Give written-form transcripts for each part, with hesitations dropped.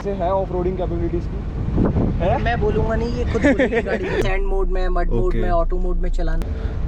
कैसे है off roading capabilities की है? मैं बोलूँगा नहीं, ये खुद बोलेगी गाड़ी। सैंड मोड में, मड मोड में, ऑटो मोड में चलाना।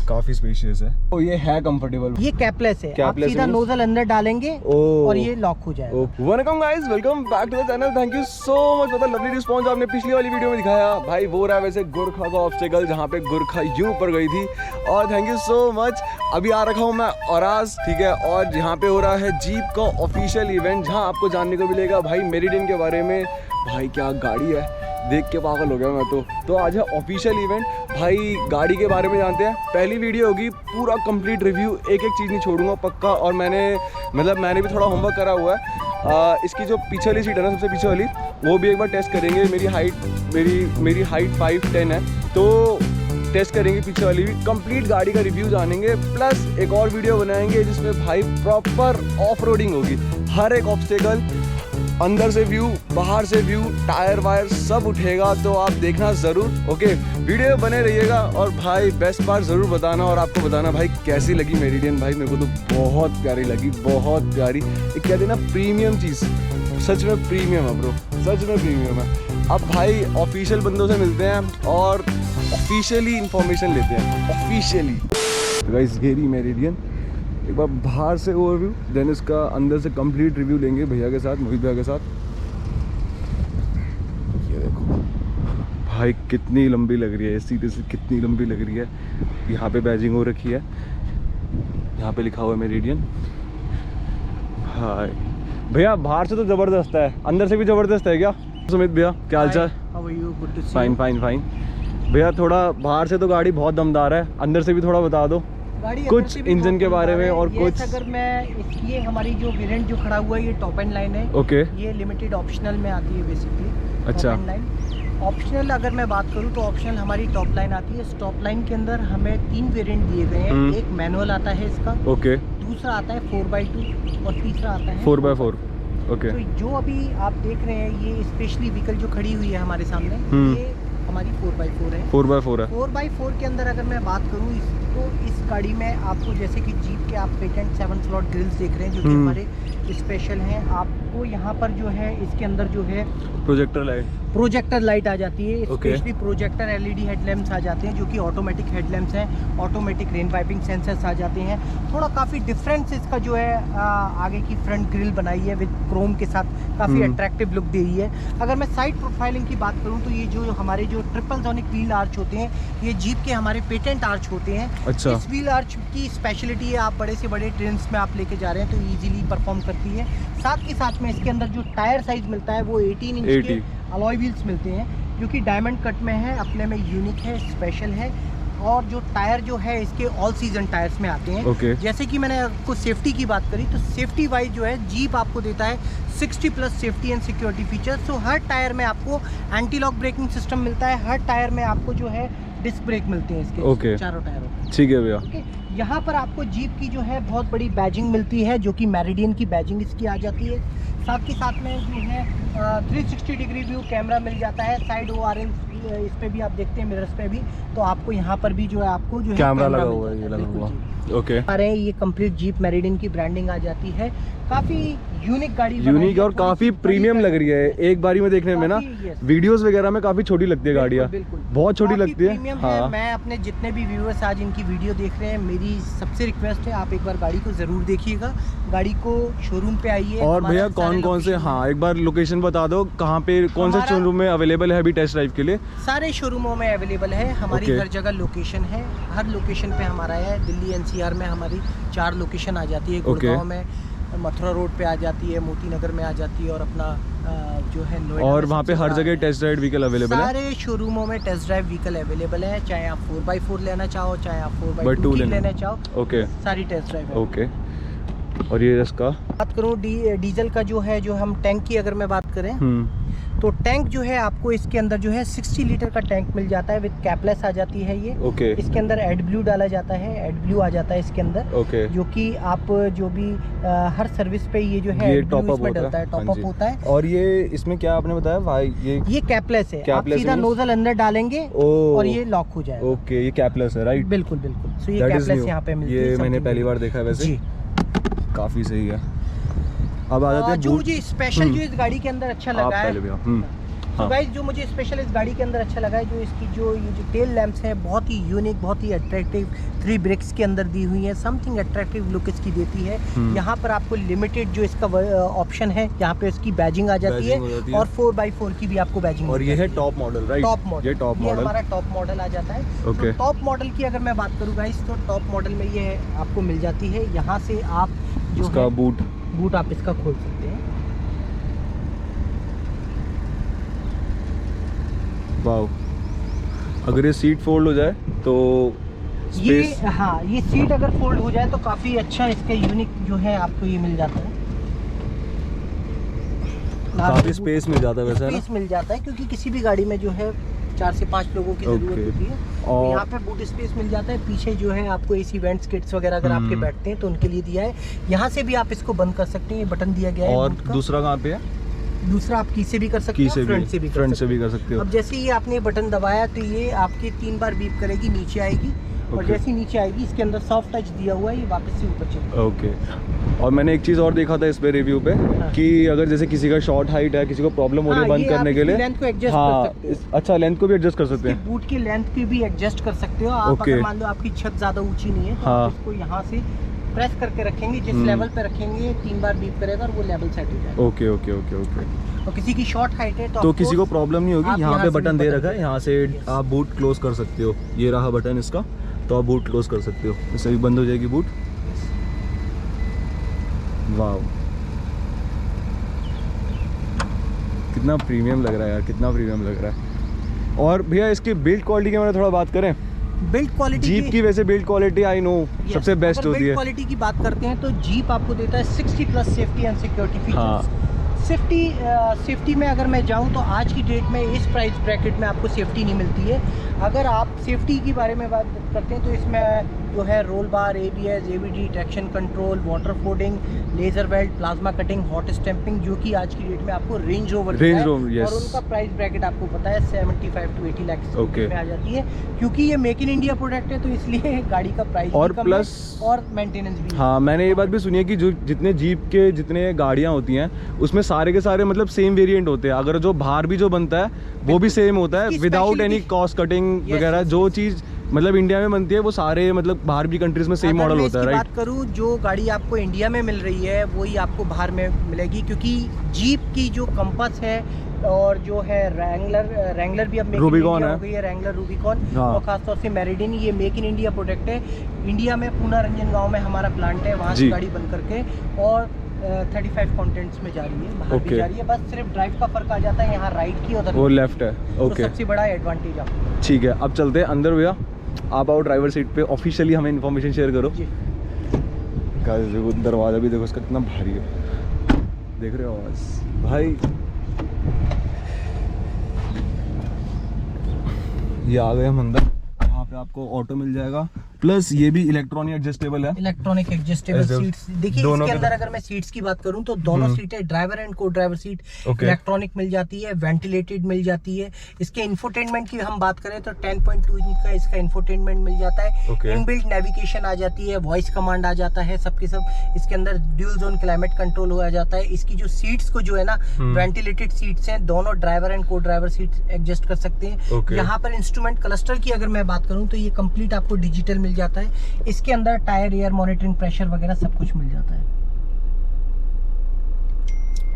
काफी स्पेशियस है। तो ये है कंफर्टेबल। ये कैपलेस है, आप सीधा नोजल अंदर डालेंगे और ये लॉक हो जाएगा। Welcome guys, welcome back to the channel. Thank you so much for the lovely response. आपने पिछली वाली वीडियो में दिखाया भाई वो रहा वैसे गुरखा का ऑब्स्टेकल जहाँ पे गुरखा यूं ऊपर गई थी, और थैंक यू सो मच। अभी आ रखा हूँ मैं औराज, ठीक है, और यहाँ पे हो रहा है जीप का ऑफिशियल इवेंट जहाँ आपको जानने को मिलेगा भाई मेरिडियन के बारे में। भाई क्या गाड़ी है, देख के पागल हो गया मैं तो आज है ऑफिशियल इवेंट। भाई गाड़ी के बारे में जानते हैं, पहली वीडियो होगी पूरा कंप्लीट रिव्यू, एक एक चीज़ नहीं छोड़ूंगा पक्का। और मैंने भी थोड़ा होमवर्क करा हुआ है। इसकी जो पीछे वाली सीट है ना, सबसे पीछे वाली, वो भी एक बार टेस्ट करेंगे। मेरी हाइट 5'10" है, तो टेस्ट करेंगे पीछे वाली भी। कंप्लीट गाड़ी का रिव्यू जानेंगे, प्लस एक और वीडियो बनाएंगे जिसमें भाई प्रॉपर ऑफ रोडिंग होगी। हर एक ऑब्स्टेकल, अंदर से व्यू, बाहर से व्यू, टायर वायर सब उठेगा, तो आप देखना ज़रूर। ओके, वीडियो बने रहिएगा। और भाई बेस्ट पार्ट ज़रूर बताना, और आपको बताना भाई कैसी लगी मेरिडियन। भाई मेरे को तो बहुत प्यारी लगी, बहुत प्यारी। एक कहते हैं ना प्रीमियम चीज़, सच में प्रीमियम है ब्रो, सच में प्रीमियम है। अब भाई ऑफिशियल बंदों से मिलते हैं और ऑफिशियली इंफॉर्मेशन लेते हैं, ऑफिशियली। गाइस ये रही मेरिडियन, एक बार बाहर से ओवरव्यू, देन इसका अंदर से कंप्लीट रिव्यू लेंगे भैया के साथ, मोहित भैया के साथ। ये देखो भाई कितनी लंबी लग रही है, सीधे से कितनी लंबी लग रही है। यहाँ पे बैजिंग हो रखी है, यहाँ पे लिखा हुआ है मेरिडियन। हाय भैया, बाहर से तो ज़बरदस्त है, अंदर से भी ज़बरदस्त है क्या? सुमित भैया क्या हाल चाल? फाइन फाइन फाइन भैया। थोड़ा बाहर से तो गाड़ी बहुत दमदार है, अंदर से भी थोड़ा बता दो कुछ इंजन के बारे में और कुछ। अगर मैं ये हमारी जो वेरिएंट जो खड़ा हुआ है, ये टॉप एंड लाइन है। ओके, ये लिमिटेड ऑप्शनल में आती है बेसिकली। अच्छा, ऑप्शनल अगर मैं बात करूँ तो ऑप्शनल हमारी टॉप लाइन आती है। इस टॉप लाइन के अंदर हमें 3 वेरिएंट दिए गए हैं। एक मैनुअल आता है इसका, ओके, दूसरा आता है 4x2 और तीसरा आता है 4x4। ओके, तो जो अभी आप देख रहे हैं ये स्पेशली व्हीकल जो खड़ी हुई है हमारे सामने, ये हमारी 4x4 है। 4x4 है। 4x4 के अंदर अगर मैं बात करूँ तो इस गाड़ी में आपको जैसे कि जीप के आप पेटेंट 7 स्लॉट ग्रिल्स देख रहे हैं जो कि हमारे स्पेशल हैं। आपको यहाँ पर जो है इसके अंदर जो है प्रोजेक्टर लाइट आ जाती है। स्पेशली प्रोजेक्टर एलईडी हेडलैम्प्स आ जाते हैं जो कि ऑटोमेटिक हेडलैम्प्स हैं। ऑटोमेटिक रेन पाइपिंग सेंसर्स आ जाते हैं। थोड़ा काफ़ी डिफरेंस इसका जो है आगे की फ्रंट ग्रिल बनाई है विद क्रोम के साथ, काफ़ी अट्रैक्टिव लुक दे रही है। अगर मैं साइड प्रोफाइलिंग की बात करूँ तो ये जो हमारे जो ट्रिपल जोनिक व्हील आर्च होते हैं, ये जीप के हमारे पेटेंट आर्च होते हैं। अच्छा। इस व्हील आर्च की स्पेशलिटी है, आप बड़े से बड़े ट्रेन्स में आप लेके जा रहे हैं तो इजीली परफॉर्म करती है। साथ के साथ में इसके अंदर जो टायर साइज मिलता है वो 18 इंच के अलॉय व्हील्स मिलते हैं जो कि डायमंड कट में है, अपने में यूनिक है, स्पेशल है। और जो टायर जो है इसके ऑल सीजन टायर्स में आते हैं। जैसे कि मैंने आपको सेफ्टी की बात करी तो सेफ्टी वाइज जो है जीप आपको देता है 60+ सेफ्टी एंड सिक्योरिटी फीचर्स। तो हर टायर में आपको एंटी लॉक ब्रेकिंग सिस्टम मिलता है, हर टायर में आपको जो है डिस्क ब्रेक मिलते हैं इसके चारों टायरों में। ठीक है भैया। यहाँ पर आपको जीप की जो है बहुत बड़ी बैजिंग मिलती है जो कि मेरिडियन की बैजिंग इसकी आ जाती है। साथ के साथ में जो है 360 डिग्री व्यू कैमरा मिल जाता है। साइड ORL इस पे भी आप देखते हैं, मिरर्स पे भी, तो आपको यहाँ पर भी जो है आपको जो है कैमरा लगा हुआ है, ये लगा हुआ। ओके, अरे ये कंप्लीट जीप मेरिडियन की ब्रांडिंग आ जाती है। काफी यूनिक गाड़ी, यूनिक और काफी प्रीमियम लग रही है। एक बारी में देखने में ना, वीडियोस वगैरह में काफी छोटी लगती है गाड़ियाँ, बहुत छोटी लगती है। हाँ। मैं अपने जितने भी व्यूअर्स आज इनकी वीडियो देख रहे हैं, मेरी सबसे रिक्वेस्ट है आप एक बार गाड़ी को जरूर देखिएगा। गाड़ी को शोरूम पे आइए। और भैया कौन से, हाँ एक बार लोकेशन बता दो, कहाँ पे कौन से शोरूम में अवेलेबल है अभी टेस्ट ड्राइव के लिए? सारे शोरूमों में अवेलेबल है हमारी। हर जगह लोकेशन है, हर लोकेशन पे हमारा है। दिल्ली NCR में हमारी 4 लोकेशन आ जाती है। गुड़गांव में, मथुरा रोड पे आ जाती है, मोती नगर में आ जाती है, और अपना जो है नोएडा। और वहाँ पे हर जगह टेस्ट ड्राइव व्हीकल अवेलेबल है। सारे शोरूमों में टेस्ट ड्राइव व्हीकल अवेलेबल है, चाहे आप 4x4 लेना चाहो, चाहे आप 4x2 लेना चाहो। ओके, सारी टेस्ट ड्राइव। ओके, और ये इसका बात करूँ डीजल का जो है, जो हम टैंक की अगर मैं बात करें तो टैंक जो है आपको इसके अंदर जो है 60 लीटर का टैंक मिल जाता है विद कैपलेस आ जाती है ये। इसके अंदर एडब्ल्यू डाला जाता है, एडब्ल्यू आ जाता है इसके अंदर। जो कि आप जो भी हर सर्विस पे ये जो है टॉप अप डलता है, टॉप अप होता है। और ये इसमें क्या आपने बताया भाई? ये कैपलेस है, आप सीधा नोजल अंदर डालेंगे और ये लॉक हो जाएगा। ओके, ये कैपलेस है, राइट? बिल्कुल बिल्कुल। सो ये कैपलेस यहाँ पे मिलती है। ये मैंने पहली बार देखा है वैसे। काफी सही है। अब आ जाते हैं जो boot। मुझे स्पेशल जो इस गाड़ी के अंदर अच्छा आप लगा है, पहले भैया। तो हाँ। गाइस जो मुझे स्पेशल इस गाड़ी के अंदर अच्छा लगा है, जो इसकी जो ये जो टेल लैंप्स हैं बहुत ही यूनिक, बहुत ही अट्रैक्टिव 3 ब्रेक्स के अंदर दी हुई है, समथिंग अट्रैक्टिव लुक इसकी देती है। यहाँ पर आपको लिमिटेड जो इसका ऑप्शन है, यहाँ पे इसकी बैजिंग आ जाती है और 4x4 की भी आपको बैजिंग। और ये है top model, right? Top model, ये टॉप मॉडल हमारा टॉप मॉडल आ जाता है। ओके। तो टॉप मॉडल की अगर मैं बात करूँ गाइस, तो टॉप मॉडल में ये आपको मिल जाती है, यहाँ से आप जो इसका बूट आप इसका खोल सकते हैं। वाओ, अगर ये सीट फोल्ड हो जाए तो स्पेस, ये हाँ, ये सीट अगर फोल्ड हो जाए तो काफ़ी अच्छा इसका यूनिक जो है आपको ये मिल जाता है, काफी स्पेस मिल जाता है वैसे, है ना? स्पेस मिल जाता है, क्योंकि किसी भी गाड़ी में जो है 4 से 5 लोगों की जरूरत होती है। तो और यहाँ पे बूट स्पेस मिल जाता है। पीछे जो है आपको एसी वेंट्स किट्स वगैरह अगर आपके बैठते हैं तो उनके लिए दिया है। यहाँ से भी आप इसको बंद कर सकते हैं, ये बटन दिया गया है। और दूसरा कहाँ पे है? दूसरा आप की से भी कर सकते हैं, फ्रंट से भी कर सकते हो। अब जैसे ही आपने बटन दबाया तो ये आपकी 3 बार बीप करेगी, नीचे आएगी, और जैसे ही नीचे आएगी इसके अंदर सॉफ्ट टच दिया हुआ है, ये वापस से ऊपर चलेगा। ओके। और मैंने एक चीज़ और देखा था इस पे रिव्यू पे, कि अगर जैसे किसी का शॉर्ट हाइट है, किसी को प्रॉब्लम हो रही है बंद करने के लिए, लेंथ को एडजस्ट कर सकते हो। अच्छा, लेंथ को भी एडजस्ट कर सकते हैं। बूट की लेंथ की भी एडजस्ट कर सकते हो आप। अगर मान लो आपकी छत ज़्यादा ऊंची नहीं है तो आप इसको यहाँ से प्रेस करके रखेंगे, जिस लेवल पे रखेंगे 3 बार बीप करेगा और वो लेवल सेट हो जाएगा। Okay okay okay okay. तो किसी की शॉर्ट हाइट है तो किसी को प्रॉब्लम नहीं होगी। यहाँ पे बटन दे रखा है, यहाँ से आप बूट क्लोज कर सकते हो। ये रहा बटन इसका, तो आप बूट क्लोज कर सकते हो, इससे भी बंद हो जाएगी बूट। वाह, कितना प्रीमियम लग रहा है यार, कितना प्रीमियम लग रहा है। और भैया इसकी बिल्ड क्वालिटी के बारे में थोड़ा बात करें। बिल्ड क्वालिटी, जीप की वैसे बिल्ड क्वालिटी आई नो सबसे बेस्ट होती है। बिल्ड क्वालिटी की बात करते हैं तो जीप आपको देता है 60+ safety and security features. Safety में अगर मैं जाऊं तो आज की डेट में इस प्राइस ब्रैकेट में आपको सेफ्टी नहीं मिलती है। अगर आप सेफ्टी के बारे में बात करते हैं तो इसमें जो है roll bar, ABS, ABD, traction control, water fording, laser belt, plasma cutting, hot stamping, जो कि आज की डेट में आपको रेंज रोवर yes. और उनका प्राइस ब्रैकेट आपको पता है 75 to 80 लाख में आ जाती है। क्योंकि ये मेक इन इंडिया प्रोडक्ट है तो इसलिए गाड़ी का प्राइस और प्लस और मेंटेनेंस भी। हाँ, मैंने ये बात भी सुनी है कि जो जितने जीप के जितने गाड़ियाँ होती हैं उसमें सारे के सारे मतलब सेम वेरिएंट होते हैं। अगर जो बाहर भी जो बनता है वो भी सेम होता है, विदाउट एनी कॉस्ट कटिंग वगैरह। जो चीज़ मतलब इंडिया में बनती है वो सारे मतलब बाहर भी कंट्रीज में सेम मॉडल होता है, राइट? बात करूं, जो गाड़ी आपको इंडिया में मिल रही है वही आपको बाहर में मिलेगी, क्योंकि जीप की जो कंपास है और जो है रैंगलर भी अब रूबिकॉन हो गई है, रैंगलर रूबिकॉन, और खासतौर से मेरिडियन, ये मेक इन इंडिया प्रोडक्ट है। इंडिया में पूना रंजन गाँव में हमारा प्लांट है, वहाँ से गाड़ी बन करके और 35 कॉन्टिनेंट्स में जा रही है, बाहर भी जा रही है। बस सिर्फ ड्राइव का फर्क आ जाता है, यहाँ राइट की उधर वो लेफ्ट है। ओके, तो सबसे बड़ा एडवांटेज आपको। ठीक है, अब चलते हैं अंदर। भैया आप आओ ड्राइवर सीट पे, ऑफिशियली हमें इन्फॉर्मेशन शेयर करो। गाइस देखो दरवाज़ा भी देखो इसका कितना भारी है, देख रहे हो आवाज़ भाई। ये आ गए हम अंदर। यहाँ पे आपको ऑटो मिल जाएगा, प्लस ये भी इलेक्ट्रॉनिक एडजस्टेबल है। Electronic adjustable seats. देखिए इसके अंदर अगर मैं सीट्स की बात करूं तो दोनों सीटें ड्राइवर एंड को ड्राइवर सीट इलेक्ट्रॉनिक मिल जाती है, वेंटिलेटेड मिल जाती है। इसके इंफोटेनमेंट की हम बात करें तो 10.2 इंच का इसका इंफोटेनमेंट मिल जाता है। इनबिल्ट नेविगेशन आ जाती है, वॉइस कमांड आ जाता है, सबके सब इसके अंदर ड्यूल जोन क्लाइमेट कंट्रोल हो जाता है। इसकी जो सीट्स को जो है ना, वेंटिलेटेड सीट्स हैं, दोनों ड्राइवर एंड को ड्राइवर सीट एडजस्ट कर सकते हैं। यहाँ पर इंस्ट्रूमेंट क्लस्टर की अगर मैं बात करूँ तो ये कंप्लीट आपको डिजिटल मिल जाता है। इसके अंदर टायर, एयर मॉनिटरिंग, प्रेशर वगैरह सब कुछ मिल जाता है।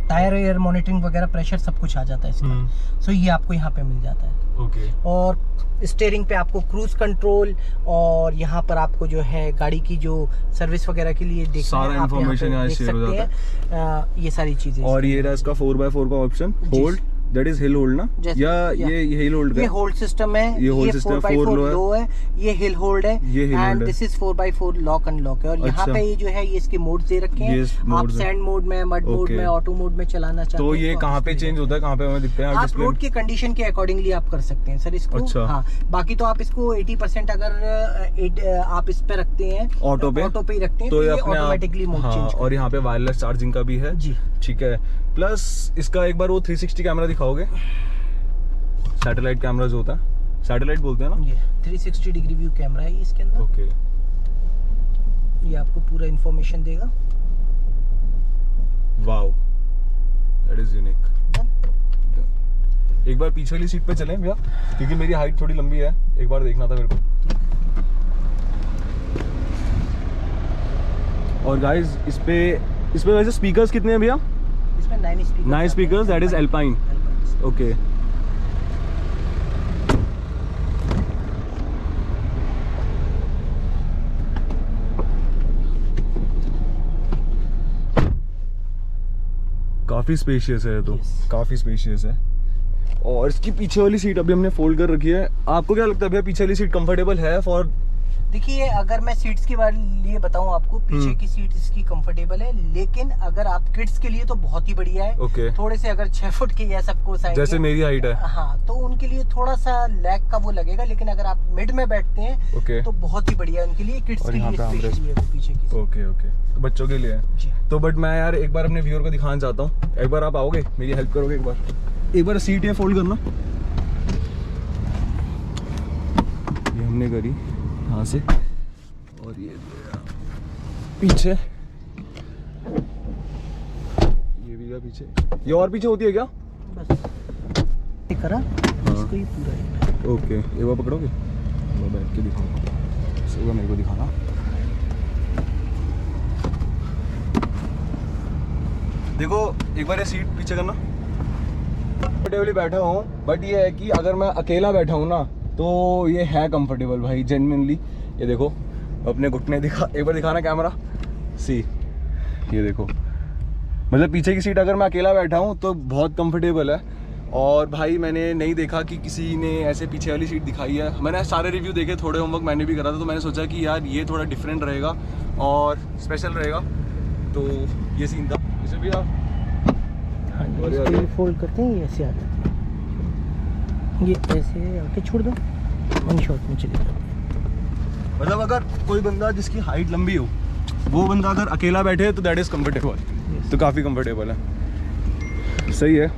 टायर, एयर मॉनिटरिंग वगैरह, प्रेशर सब कुछ आ जाता है इसका। सो ये आपको यहाँ पे मिल जाता है। और स्टीयरिंग पे आपको क्रूज कंट्रोल, और यहाँ पर आपको जो है गाड़ी की जो सर्विस वगैरह के लिए सारा इंफॉर्मेशन यहाँ शेयर हो जाता है। ये सारी चीजें। और ये रहा इसका 4x4 का option, hold, that is hill hold ना, या ये हिल होल्ड का, ये होल्ड सिस्टम है। ये 4x4 लो है, ये हिल होल्ड है, and this is 4x4 lock unlock है। और यहाँ पे ये जो है ये इसके मोड दे रखे हैं। आप सैंड मोड में, मड मोड में, ऑटो मोड में चलाना चाहते हैं तो ये कहाँ पे चेंज होता है, कहाँ पे हमें दिखते हैं? आप रोड की कंडीशन के अकॉर्डिंगली आप कर सकते हैं सर इसको। हाँ, बाकी तो आप इसको 80% अगर आप इस पे रखते हैं, ऑटो पे ही रखते हैं, तो ये ऑटोमेटिकली मोड चेंज। और यहाँ पे वायरलेस चार्जिंग का भी है जी, ठीक है। प्लस इसका एक बार वो 360 कैमरा दिखाओगे, सैटेलाइट कैमरा जो होता है, सैटेलाइट बोलते हैं ना, ये 360 डिग्री व्यू कैमरा है इसके अंदर। ओके, ये आपको पूरा इंफॉर्मेशन देगा। Wow, that is unique. एक बार पीछे वाली सीट पे चलें भैया, क्योंकि मेरी हाइट थोड़ी लंबी है, एक बार देखना था मेरे को। और गाइस इस पे वैसे स्पीकर्स कितने हैं भैया? इसमें 9 speakers, that is alpine. Okay, काफी स्पेशियस है तो, काफी स्पेशियस है। और इसकी पीछे वाली सीट अभी हमने फोल्ड कर रखी है। आपको क्या लगता है भैया, पीछे वाली सीट कंफर्टेबल है फॉर? देखिए, अगर मैं सीट्स के बारे लिए बताऊं आपको, पीछे की सीट इसकी कंफर्टेबल है, लेकिन अगर आप किड्स के लिए तो बहुत ही बढ़िया है। ओके। थोड़े से अगर 6 फुट के या सबको साइड जैसे मेरी हाइट है, हाँ, तो उनके लिए थोड़ा सा लैग का वो लगेगा, लेकिन अगर आप मिड में बैठते हैं ओके, तो बहुत ही बढ़िया है उनके लिए। किड्स के लिए स्पेशली है वो पीछे की सीट। ओके ओके, तो बच्चों के लिए है जी। तो बट मैं यार एक बार अपने व्यूअर को दिखाना चाहता हूँ, एक बार आप आओगे, मेरी हेल्प करोगे एक बार सीट ये फोल्ड करना। ये हमने करी यहाँ से, और ये पीछे, ये भी गया पीछे। ये और पीछे होती है क्या? बस ये करा, इसको ही पूरा है। ओके, ये वो पकड़ोगे, मैं बैठ के दिखाऊंगा, सुबह मेरे को दिखाना। देखो एक बार ये सीट पीछे करना। कंफर्टेबली बैठा हूँ, बट ये है कि अगर मैं अकेला बैठा हूँ ना तो ये है कंफर्टेबल भाई, जेन्युइनली। ये देखो अपने घुटने दिखा, एक बार दिखाना कैमरा, सी ये देखो, मतलब पीछे की सीट अगर मैं अकेला बैठा हूँ तो बहुत कंफर्टेबल है। और भाई मैंने नहीं देखा कि किसी ने ऐसे पीछे वाली सीट दिखाई है। मैंने सारे रिव्यू देखे, थोड़े होमवर्क मैंने भी करा था, तो मैंने सोचा कि यार ये थोड़ा डिफरेंट रहेगा और स्पेशल रहेगा, तो ये सीन था। इसे भी आप फोल्ड करते हैं, ये ऐसे आ जाते हैं, ये ऐसे आके छोड़ दो, वन शॉट में चले जाते हैं। मतलब अगर कोई बंदा जिसकी हाइट लंबी हो, वो बंदा अगर अकेला बैठे तो दैट इज़ कम्फर्टेबल, तो काफ़ी कम्फर्टेबल है। सही है।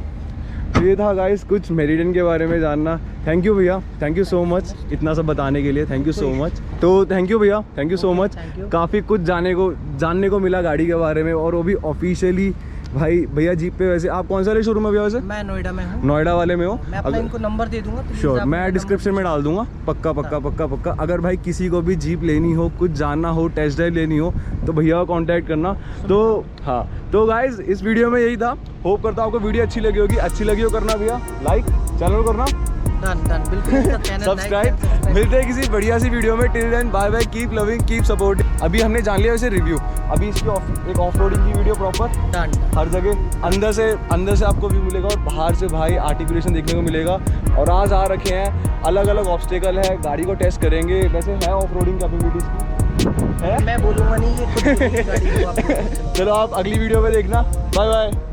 तो ये था गाइस कुछ मेरिडियन के बारे में जानना। थैंक यू भैया, थैंक यू सो मच इतना सब बताने के लिए, थैंक यू सो मच। तो थैंक यू भैया, थैंक यू सो मच। काफ़ी कुछ जानने को मिला गाड़ी के बारे में, और वो भी ऑफिशियली। भाई भैया जीप पे, वैसे आप कौन सा वाले शोरूम में भैया? वैसे मैं नोएडा में हूँ। नोएडा वाले में हो? मैं अपना इनको नंबर दे दूंगा, श्योर, मैं डिस्क्रिप्शन में डाल दूंगा, पक्का पक्का पक्का पक्का। अगर भाई किसी को भी जीप लेनी हो, कुछ जानना हो, टेस्ट ड्राइव लेनी हो, तो भैया को कांटेक्ट करना। तो हाँ, तो गाइज इस वीडियो में यही था। होप करता हूँ आपको वीडियो अच्छी लगी होगी। अच्छी लगी हो करना भैया लाइक, चैनल को करना सब्सक्राइब। मिलते हैं किसी बढ़िया सी वीडियो में। Till then bye bye, keep loving, keep support. अभी हमने जान लिया वैसे रिव्यू, अभी इसकी एक ऑफ रोडिंग की वीडियो प्रॉपर हर जगह, अंदर से आपको व्यू मिलेगा, और बाहर से भाई आर्टिकुलेशन देखने को मिलेगा। और आज आ रखे हैं, अलग अलग ऑब्स्टेकल है, गाड़ी को टेस्ट करेंगे। वैसे है ऑफ रोडिंग कैपेबिलिटीज की है, मैं बोलूँगा नहीं, ये खुद बोलेगी गाड़ी को। चलो आप अगली वीडियो में देखना, बाय बाय।